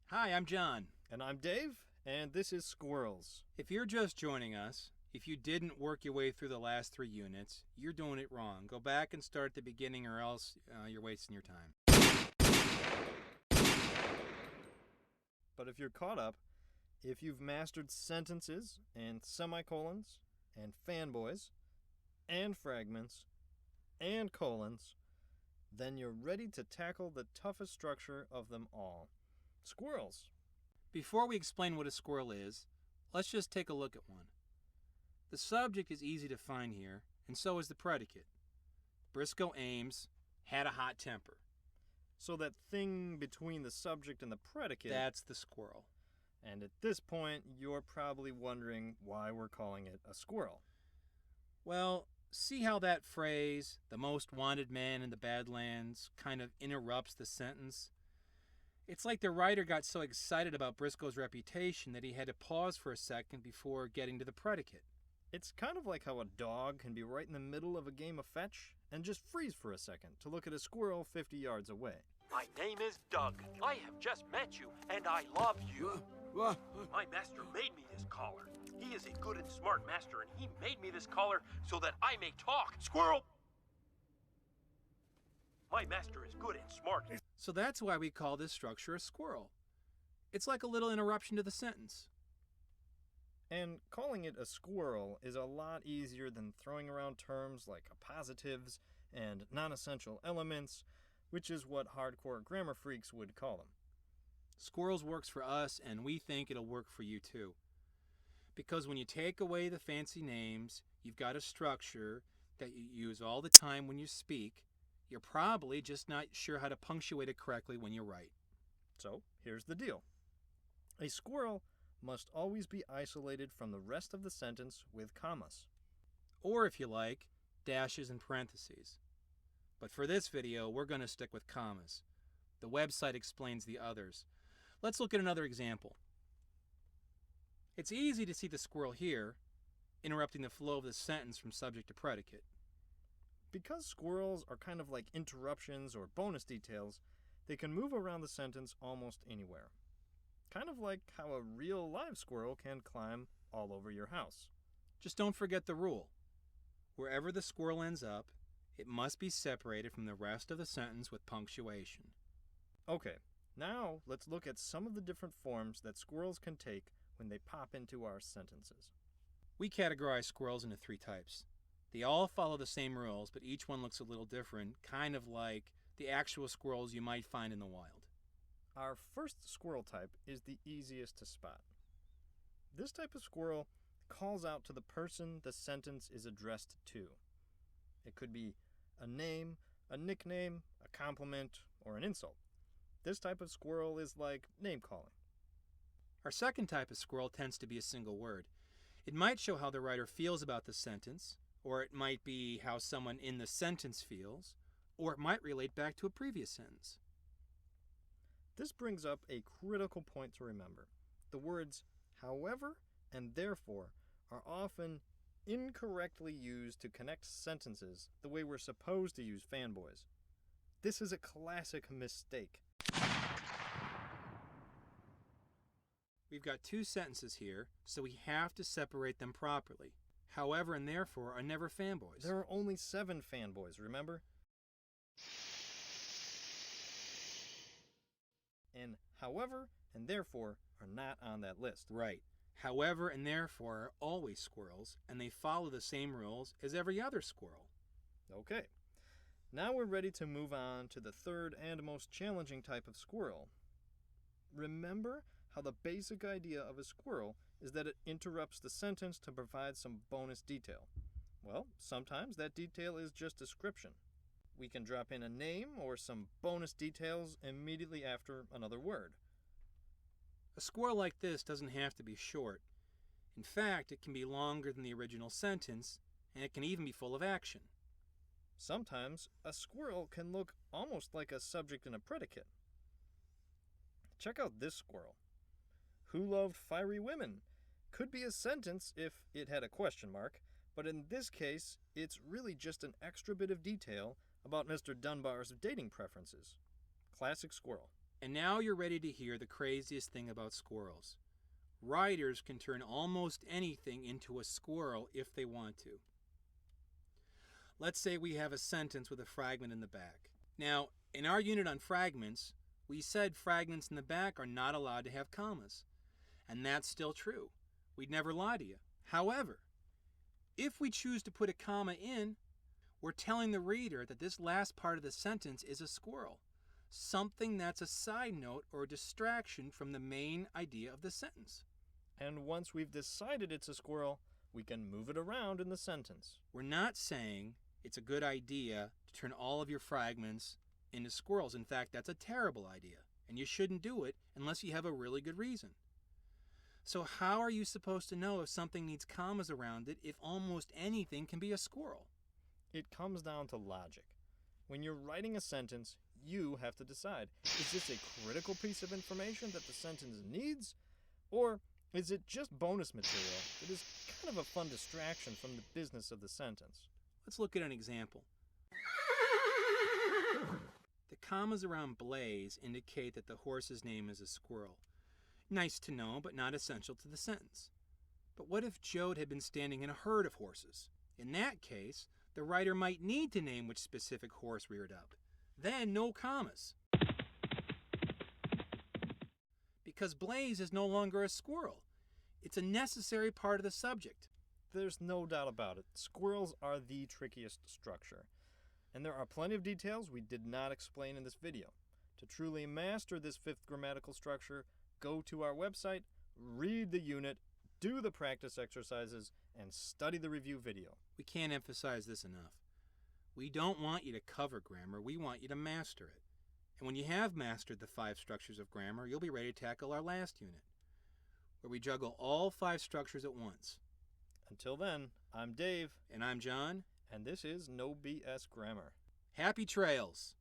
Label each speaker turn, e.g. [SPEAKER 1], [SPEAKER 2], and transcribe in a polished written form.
[SPEAKER 1] Hi, I'm John.
[SPEAKER 2] And I'm Dave, and this is Squirrels.
[SPEAKER 1] If you're just joining us, if you didn't work your way through the last 3 units, you're doing it wrong. Go back and start at the beginning, or else you're wasting your time.
[SPEAKER 2] But if you're caught up, if you've mastered sentences and semicolons and fanboys and fragments and colons, then you're ready to tackle the toughest structure of them all. Squirrels.
[SPEAKER 1] Before we explain what a squirrel is, let's just take a look at one. The subject is easy to find here, and so is the predicate. Briscoe Ames had a hot temper.
[SPEAKER 2] So that thing between the subject and the predicate...
[SPEAKER 1] That's the squirrel.
[SPEAKER 2] And at this point, you're probably wondering why we're calling it a squirrel.
[SPEAKER 1] Well, see how that phrase, the most wanted man in the Badlands, kind of interrupts the sentence? It's like the writer got so excited about Briscoe's reputation that he had to pause for a second before getting to the predicate.
[SPEAKER 2] It's kind of like how a dog can be right in the middle of a game of fetch and just freeze for a second to look at a squirrel 50 yards away.
[SPEAKER 3] My name is Doug. I have just met you, and I love you. My master made me this collar. He is a good and smart master, and he made me this collar so that I may talk. Squirrel! My master is good and smart.
[SPEAKER 1] So that's why we call this structure a squirrel. It's like a little interruption to the sentence.
[SPEAKER 2] And calling it a squirrel is a lot easier than throwing around terms like appositives and non-essential elements, which is what hardcore grammar freaks would call them.
[SPEAKER 1] Squirrels works for us, and we think it'll work for you too. Because when you take away the fancy names, you've got a structure that you use all the time when you speak. You're probably just not sure how to punctuate it correctly when you write.
[SPEAKER 2] So, here's the deal. A squirrel must always be isolated from the rest of the sentence with commas.
[SPEAKER 1] Or, if you like, dashes and parentheses. But for this video, we're going to stick with commas. The website explains the others. Let's look at another example. It's easy to see the squirrel here, interrupting the flow of the sentence from subject to predicate.
[SPEAKER 2] Because squirrels are kind of like interruptions or bonus details, they can move around the sentence almost anywhere. Kind of like how a real live squirrel can climb all over your house.
[SPEAKER 1] Just don't forget the rule. Wherever the squirrel ends up, it must be separated from the rest of the sentence with punctuation.
[SPEAKER 2] Okay, now let's look at some of the different forms that squirrels can take when they pop into our sentences.
[SPEAKER 1] We categorize squirrels into 3 types. They all follow the same rules, but each one looks a little different, kind of like the actual squirrels you might find in the wild.
[SPEAKER 2] Our first squirrel type is the easiest to spot. This type of squirrel calls out to the person the sentence is addressed to. It could be a name, a nickname, a compliment, or an insult. This type of squirrel is like name calling.
[SPEAKER 1] Our second type of squirrel tends to be a single word. It might show how the writer feels about the sentence, or it might be how someone in the sentence feels, or it might relate back to a previous sentence.
[SPEAKER 2] This brings up a critical point to remember. The words however and therefore are often incorrectly used to connect sentences the way we're supposed to use fanboys. This is a classic mistake.
[SPEAKER 1] We've got 2 sentences here, so we have to separate them properly. However and therefore are never fanboys.
[SPEAKER 2] There are only 7 fanboys, remember? And however and therefore are not on that list.
[SPEAKER 1] Right. However and therefore are always squirrels, and they follow the same rules as every other squirrel.
[SPEAKER 2] Okay. Now we're ready to move on to the third and most challenging type of squirrel. Remember how the basic idea of a squirrel is that it interrupts the sentence to provide some bonus detail. Well, sometimes that detail is just description. We can drop in a name or some bonus details immediately after another word.
[SPEAKER 1] A squirrel like this doesn't have to be short. In fact, it can be longer than the original sentence, and it can even be full of action.
[SPEAKER 2] Sometimes a squirrel can look almost like a subject and a predicate. Check out this squirrel. Who loved fiery women? Could be a sentence if it had a question mark, But in this case, it's really just an extra bit of detail about Mr. Dunbar's dating preferences. Classic squirrel.
[SPEAKER 1] And now you're ready to hear the craziest thing about squirrels. Writers can turn almost anything into a squirrel if they want to. Let's say we have a sentence with a fragment in the back. Now, in our unit on fragments, we said fragments in the back are not allowed to have commas. And that's still true. We'd never lie to you. However, if we choose to put a comma in, we're telling the reader that this last part of the sentence is a squirrel, something that's a side note or distraction from the main idea of the sentence.
[SPEAKER 2] And once we've decided it's a squirrel, we can move it around in the sentence.
[SPEAKER 1] We're not saying it's a good idea to turn all of your fragments into squirrels. In fact, that's a terrible idea, and you shouldn't do it unless you have a really good reason. So how are you supposed to know if something needs commas around it if almost anything can be a squirrel?
[SPEAKER 2] It comes down to logic. When you're writing a sentence, you have to decide, is this a critical piece of information that the sentence needs? Or is it just bonus material that is kind of a fun distraction from the business of the sentence?
[SPEAKER 1] Let's look at an example. The commas around Blaze indicate that the horse's name is a squirrel. Nice to know, but not essential to the sentence. But what if Jode had been standing in a herd of horses? In that case, the writer might need to name which specific horse reared up. Then no commas. Because Blaze is no longer a squirrel. It's a necessary part of the subject.
[SPEAKER 2] There's no doubt about it. Squirrels are the trickiest structure. And there are plenty of details we did not explain in this video. To truly master this fifth grammatical structure, go to our website, read the unit, do the practice exercises, and study the review video.
[SPEAKER 1] We can't emphasize this enough. We don't want you to cover grammar, we want you to master it. And when you have mastered the 5 structures of grammar, you'll be ready to tackle our last unit, where we juggle all 5 structures at once.
[SPEAKER 2] Until then, I'm Dave.
[SPEAKER 1] And I'm John.
[SPEAKER 2] And this is No BS Grammar.
[SPEAKER 1] Happy trails!